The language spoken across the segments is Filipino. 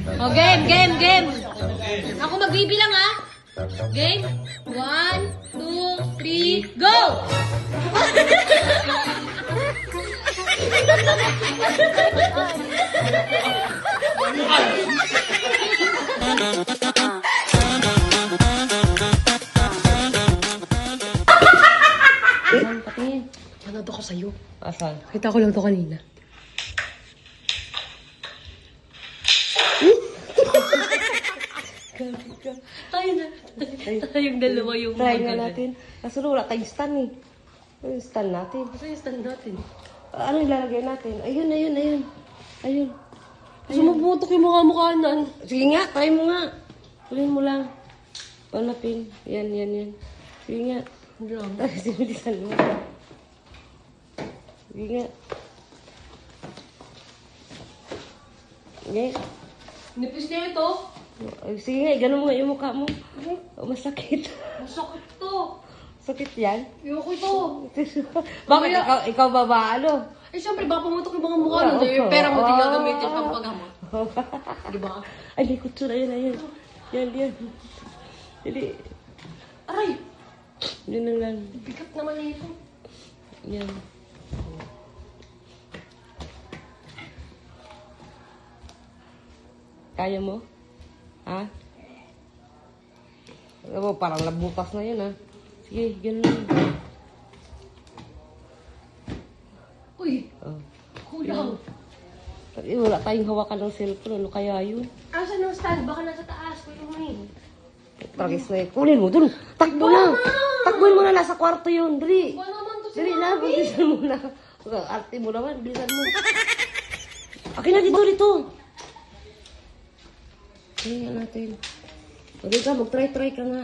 O, game. Ako magbibilang, ha? Game? 1, 2, 3, go! Patingin. Ano to ko sa'yo? Asan? Kita ko lang to kanina. Tayo na. Tayong dalawa yung Try nga natin. Kaso wala tayong stand eh. Ano yung stand natin? Kasi yung stand natin. Ano ilalagay natin? Ayun. Gusto mo pumutok yung mukha-mukhanan. Sige nga, try mo nga. Tuloy mo lang. Panapin. Yan. Sige nga. Try, similisan mo. Sige nga. Sige. Nipis niya ito. Ay, sige nga, gano'n mo nga yung mukha mo. Oh, masakit. Masakit to. Sakit yan. Ayoko ito. Bakit ikaw ba ba, ano? Eh, syempre, baka pumutok yung mga mukha nun. Yung pera mo, di gagamitin pang paghamot. Di ba? Ay, may kutsura yun. Yan. Hindi. Aray! Yun na lang. Bigat naman ito. Yan. Kaya mo? Ha? Alam mo, parang nabutas na yun, ha? Sige, ganun lang. Uy, Oh. kulang. Eh, wala tayong hawakan ng cellphone. Ano kaya yun? Asan ang stand? Baka nasa taas. Kuya mo Tragis na yun. Kunin mo dun. Takbo na. Takbuhin mo na. Nasa kwarto yun. Dali. Wala naman to si Dali na. Mami. Bilisan mo na. Arte mo naman. Bilisan mo. Akin na dito. Tingnan natin. Huwag ka. Mag-try ka nga.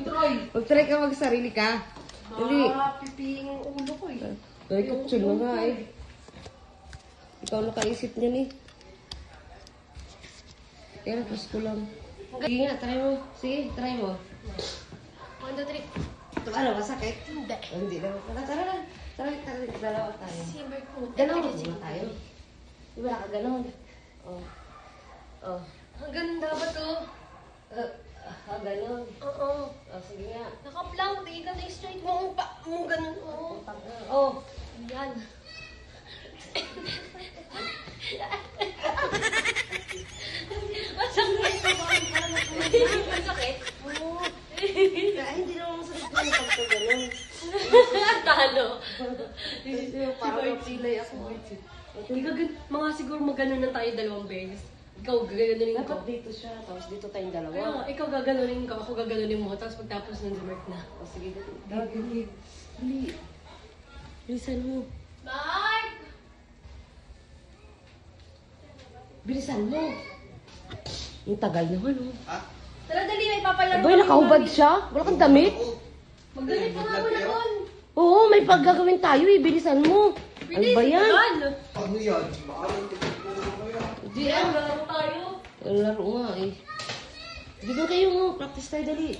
Troy. Mag-try ka mag-sarili ka. Dali. Piping ang ulo ko eh. Dali kutsun mo nga eh. Ikaw nakaisip niyan eh. Kaya tapos ko lang. Sige nga, try mo. Sige, try mo. 1, 2, 3. Ito ano, masakit? Hindi. Hindi naman. Tara. Dalawa tayo. Simber ko. Ganon muna tayo. Di ba nakaganon? Oh. Ang ganda ba to? Ganon. Oo. Oh, sige nga. Naka-plank. Tingnan na straight mo ang pa mo. Ganun. Oo. Oh. Yan. Masakit? Oo. Ay, hindi naman masakit na pag ganon. Talo. Parang napilay ako. Hindi ka mga siguro magano'n tayo 2 beses. Ikaw gaganunin ko. Dapat dito siya, tapos dito tayong dalawa. Kaya ikaw gaganunin ko, ako gaganunin mo, tapos pagtapos ng work na. O sige, dali. Bilisan mo. Mark! Bilisan mo. Yung tagal naman, oh. Tara, dali, may papalaro. Abay, nakahubad siya. Wala kang damit. Magdamit ka nga muna doon. Oo, may paggagawin tayo, eh. Bilisan mo. Ano ba yan? Ano yan? Hindi yan. Laro tayo. Laro nga, eh. Hindi ba kayo mo? Practice tayo, dali.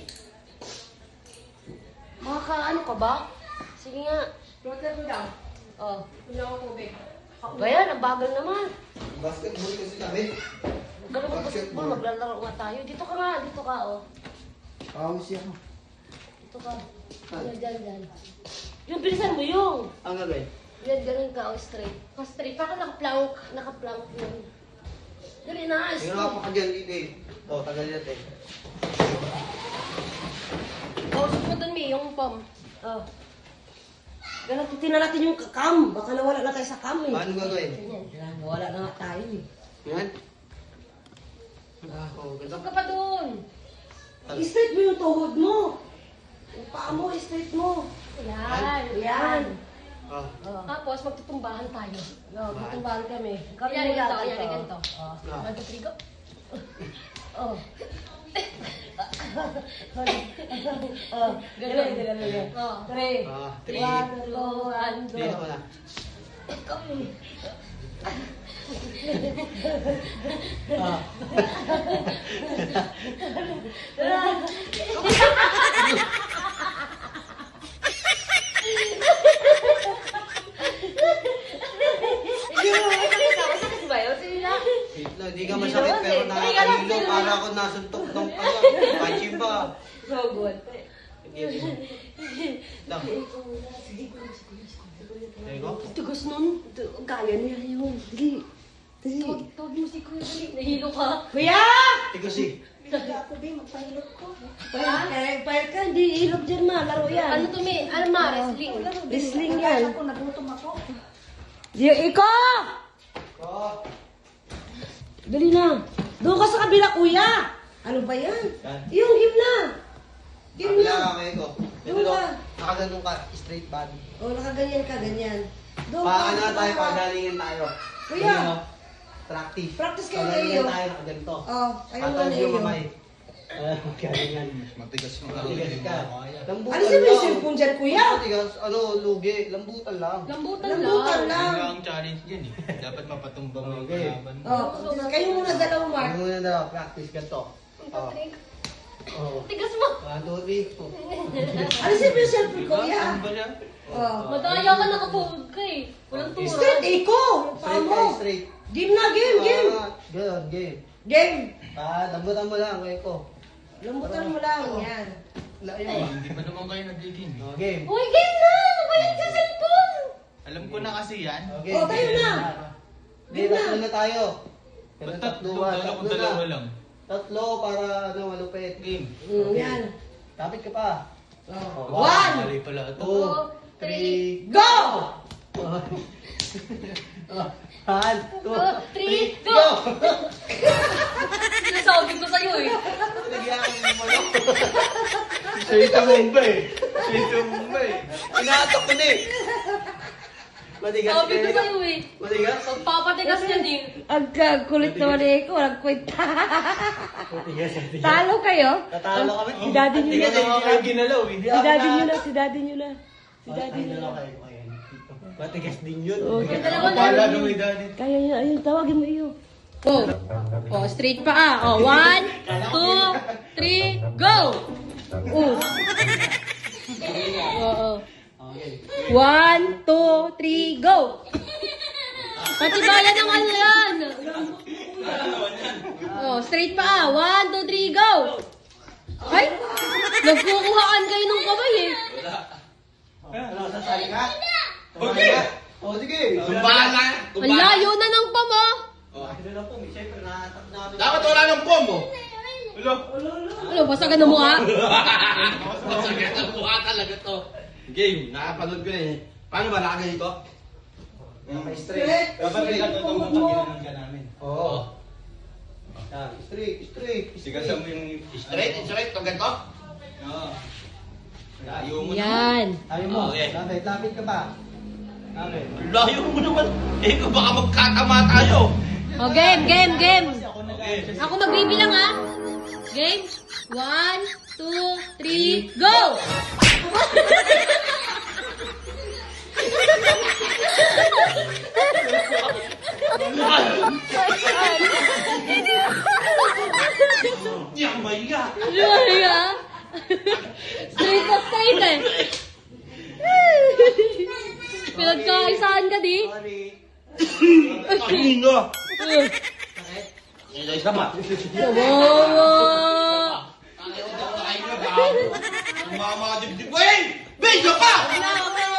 Makakaano ka ba? Sige nga. Rotter ko lang. Oh. Wala ako tubig. Ba yan? Ang bagal naman. Basketball kasi kami. Ganun mo basketball, maglalaro nga tayo. Dito ka nga, dito ka, oh. Pawis yan. Dito ka. Dyan. Yung bilisan mo yung. Ang gagawin? Yan, ganun ka, oh, straight. Straight. Baka naka-plank. Naka-plank yun. Dali na, Tingnan ako ka dyan, Dide. O, tagal natin. Kausap mo doon, May, yung pom. Oh. Ganun, titignan natin yung cam. Baka nawala na tayo sa cam, eh. Paano gagawin? Yan, nawala na nga tayo, eh. Yan? Oo, ganito. Huwag ka pa doon. I-straight mo yung tuhod mo. Yung paa mo, i-straight mo. Yan. Yan. Oh. Oh. Tapos, magtutumbahan tayo. No, tutumbahan kami. Kami Yari ganito, nila, yari ganito. Oh. 1, 2, 3, go. Oh. Oh. Ganun. Oh. 3. Ah, 3. 1, 2, 1, Dito ko na. Sakit ba yun? Sige na. Wait lang. Hindi ka masakit pero nakakahilo. Para ako nasuntok ng pachimba. So good. Lang. Ego? Tigas nun. Kaya niya yun. Sige. Sige. Tawag mo si Kuya, dali. Nahilo ka. Kuya! Tigas eh. Pahil ka, hindi ilog dyan ma. Laro Ano yan. to, me? Ano ma? Wrestling. Wrestling yan. Iko! Oh. Dali na. Doon ka sa kabila, kuya. Ano ba yan? Yan. Yung game na. Game Kabila na. ka kayo ko. Yung Ito ka. nakaganong ka. Straight body. O, nakaganyan ka, ganyan. Doon ka. Paano tayo? Pagalingan tayo. Kuya. Ano? Practice. Practice kayo Pagalingan ngayon. tayo nakaganito. Oh, ayun Patawag na yung iyo. mamay. Galingan. Matigas yung Matigas ka. Lambutan Ano sabi yung cellphone dyan, kuya? Matigas. Ano? Lugi. Lambutan lang. Lambutan Lambutan lang. lang. Yun ang challenge dyan eh. Dapat mapatumbang yung Okay. kalaban. Oh, kayo muna dalawa, Mark. Ano muna daw? Practice ganito. Oh. Oh. Tigas mo. 1, 2, 3, 4. Ano sabi yung cellphone, kuya? Ano ba niya? Oh. Madaya ka, nakapugod ka eh. Walang tura. Straight, Iko. Straight Pamo. kayo, straight. Game na, game, game. Ganun, game. Game. Lambutan mo lang, kuya ko. Lambutan mo lang, yan. Layo. Hindi pa naman kayo nagiging. Oh, game. Uy, game na! Ano ba yan sa cellphone? Alam ko na kasi yan. Okay. Oh, tayo na. Hindi, tatlo na tayo. Ba't Ganun, tatlo? tatlo Kala ko dalawa lang. Tatlo para ano, malupit. Game. Yan. Kapit ka pa. Oh. One. Mali pala ito. 2, 3, Go! 1, 2, 3, go! Sinasabi ko sa'yo eh. Nagyan mo lang. Siya yung tumumba eh. Siya yung tumumba eh. Inatok ko na eh. Matigas Sabi ko kayo. sa'yo eh. Matigas? Pagpapatigas yan eh. Ang kulit naman ni Iko, walang kwenta. Matigas. Talo kayo? Tatalo kami. Si daddy nyo Hindi na. ka naman kayo ginalaw eh. Si daddy nyo na, si daddy nyo na. Si daddy Ay, nyo dalawa na. kayo. Ayan. Matigas din yun. Oh, Yung dalawa na. Pala nung may daddy. Kaya nyo, ayun, tawagin mo iyo. Oh. Oh, straight pa ah. Oh, 1, 2, 3, go! Oh. Oo. Okay. 1, 2, 3, go! Patibayan ng ano yan. Oh, straight pa ah. 1, 2, 3, go! Ay! Nagkukuhaan kayo ng kamay eh. Ano, sasali ka? Sasali ka? Oh, sige. Tumbahan Ang layo na ng pamo. Ito na po, siyempre natak namin. Dapat wala ng pombo. Ulo. Ano, basagan na mukha? Masakit ang mukha talaga to. Game, nakapanood ko na eh. Paano ba nakaganito? May straight. Dapat may katutong pag ginanon ka namin. Oo. Yan, straight, straight. Sigasan mo yung straight, straight, to ganito? Oo. Layo mo naman. Yan. Ayaw mo. Okay. Lapit, lapit ka pa. Lapit. Layo mo naman. Eh, kung baka magkatama tayo. Oh, game, game, game. Okay. Ako magbibilang ha. Game. 1, 2, 3, go! Yang maya. Ay, ha? Straight up tight eh. Pinagkaisahan ka di? Sorry. Kanino? Uh. Ito isa pa. Wow! Sumama ka dibdib. Wait! Video pa! Wala, wala.